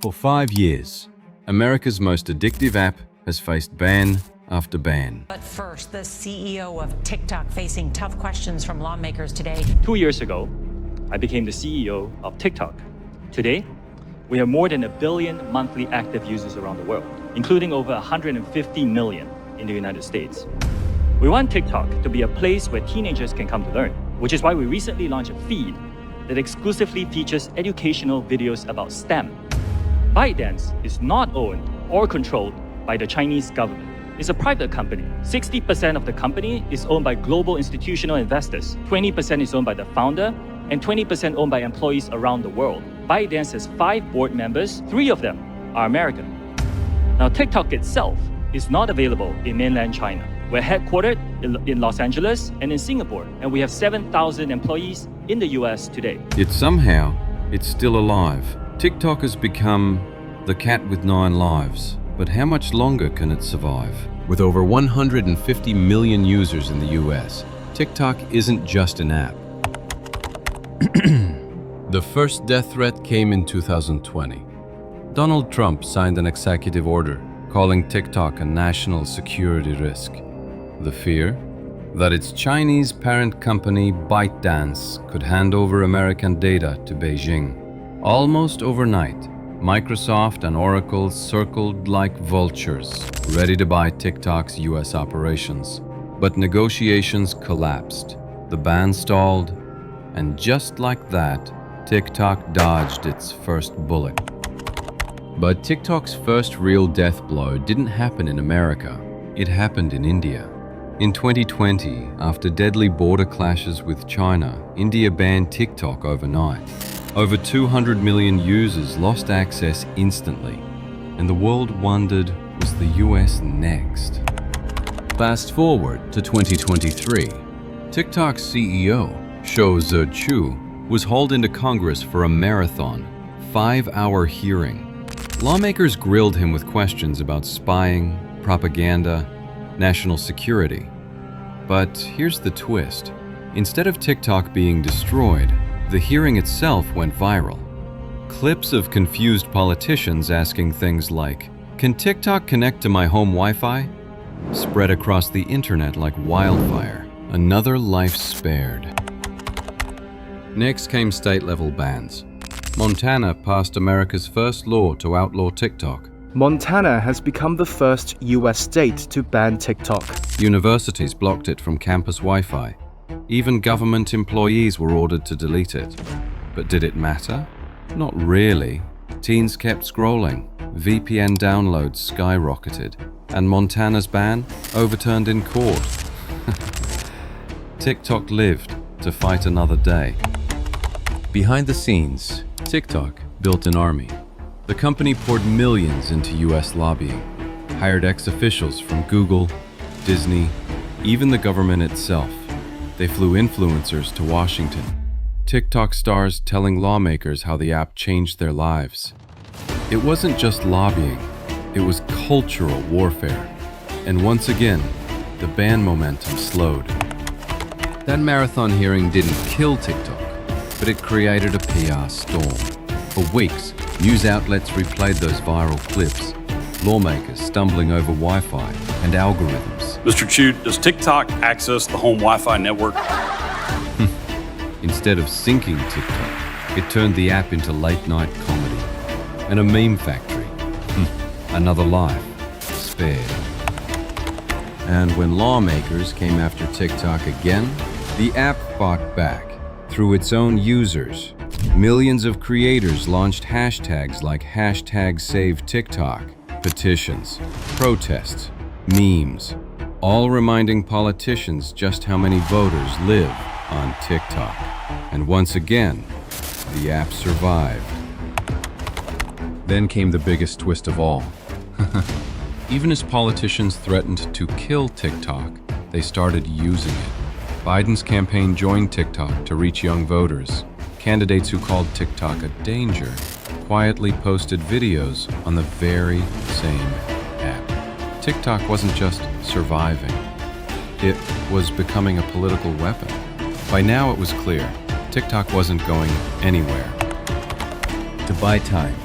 For 5 years, America's most addictive app has faced ban after ban. But first, the CEO of TikTok facing tough questions from lawmakers today. 2 years ago, I became the CEO of TikTok. Today, we have more than 1 billion monthly active users around the world, including over 150 million in the United States. We want TikTok to be a place where teenagers can come to learn, which is why we recently launched a feed that exclusively features educational videos about STEM. ByteDance is not owned or controlled by the Chinese government. It's a private company. 60% of the company is owned by global institutional investors, 20% is owned by the founder, and 20% owned by employees around the world. ByteDance has 5 board members, 3 of them are American. Now, TikTok itself is not available in mainland China. We're headquartered in Los Angeles and in Singapore, and we have 7,000 employees in the US today. Yet somehow, it's still alive. TikTok has become the cat with 9 lives. But how much longer can it survive? With over 150 million users in the US, TikTok isn't just an app. The first death threat came in 2020. Donald Trump signed an executive order calling TikTok a national security risk. The fear? That its Chinese parent company ByteDance could hand over American data to Beijing. Almost overnight, Microsoft and Oracle circled like vultures, ready to buy TikTok's US operations. But negotiations collapsed, the ban stalled, and just like that, TikTok dodged its first bullet. But TikTok's first real death blow didn't happen in America, it happened in India. In 2020, after deadly border clashes with China, India banned TikTok overnight. Over 200 million users lost access instantly, and the world wondered, was the US next? Fast forward to 2023. TikTok's CEO, Shou Zi Chew, was hauled into Congress for a marathon, 5-hour hearing. Lawmakers grilled him with questions about spying, propaganda, national security. But here's the twist. Instead of TikTok being destroyed, the hearing itself went viral. Clips of confused politicians asking things like, "Can TikTok connect to my home Wi-Fi?" spread across the internet like wildfire. Another life spared. Next came state-level bans. Montana passed America's first law to outlaw TikTok. Montana has become the first US state to ban TikTok. Universities blocked it from campus Wi-Fi. Even government employees were ordered to delete it. But did it matter? Not really. Teens kept scrolling, VPN downloads skyrocketed, and Montana's ban overturned in court. TikTok lived to fight another day. Behind the scenes, TikTok built an army. The company poured millions into US lobbying, hired ex-officials from Google, Disney, even the government itself. They flew influencers to Washington. TikTok stars telling lawmakers how the app changed their lives. It wasn't just lobbying, it was cultural warfare. And once again, the ban momentum slowed. That marathon hearing didn't kill TikTok, but it created a PR storm. For weeks, news outlets replayed those viral clips, lawmakers stumbling over Wi-Fi and algorithms. Mr. Chew, does TikTok access the home Wi-Fi network? Instead of syncing TikTok, it turned the app into late-night comedy and a meme factory. Another life spared. And when lawmakers came after TikTok again, the app fought back through its own users. Millions of creators launched hashtags like #SaveTikTok, petitions, protests, memes, all reminding politicians just how many voters live on TikTok. And once again, the app survived. Then came the biggest twist of all. Even as politicians threatened to kill TikTok, they started using it. Biden's campaign joined TikTok to reach young voters. Candidates who called TikTok a danger quietly posted videos on the very same app. TikTok wasn't just surviving, it was becoming a political weapon. By now it was clear, TikTok wasn't going anywhere. To buy time,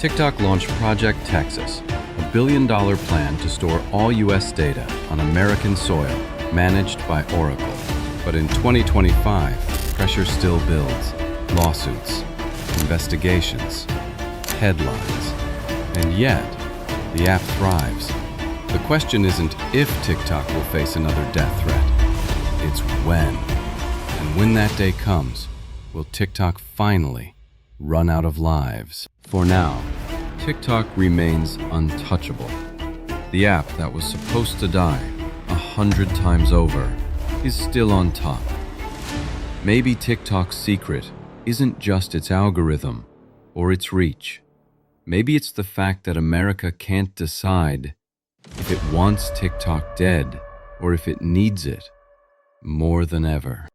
TikTok launched Project Texas, a billion-dollar plan to store all U.S. data on American soil managed by Oracle. But in 2025, pressure still builds. Lawsuits, investigations, headlines. And yet, the app thrives. The question isn't if TikTok will face another death threat, it's when. And when that day comes, will TikTok finally run out of lives? For now, TikTok remains untouchable. The app that was supposed to die 100 times over is still on top. Maybe TikTok's secret isn't just its algorithm or its reach. Maybe it's the fact that America can't decide if it wants TikTok dead or if it needs it more than ever.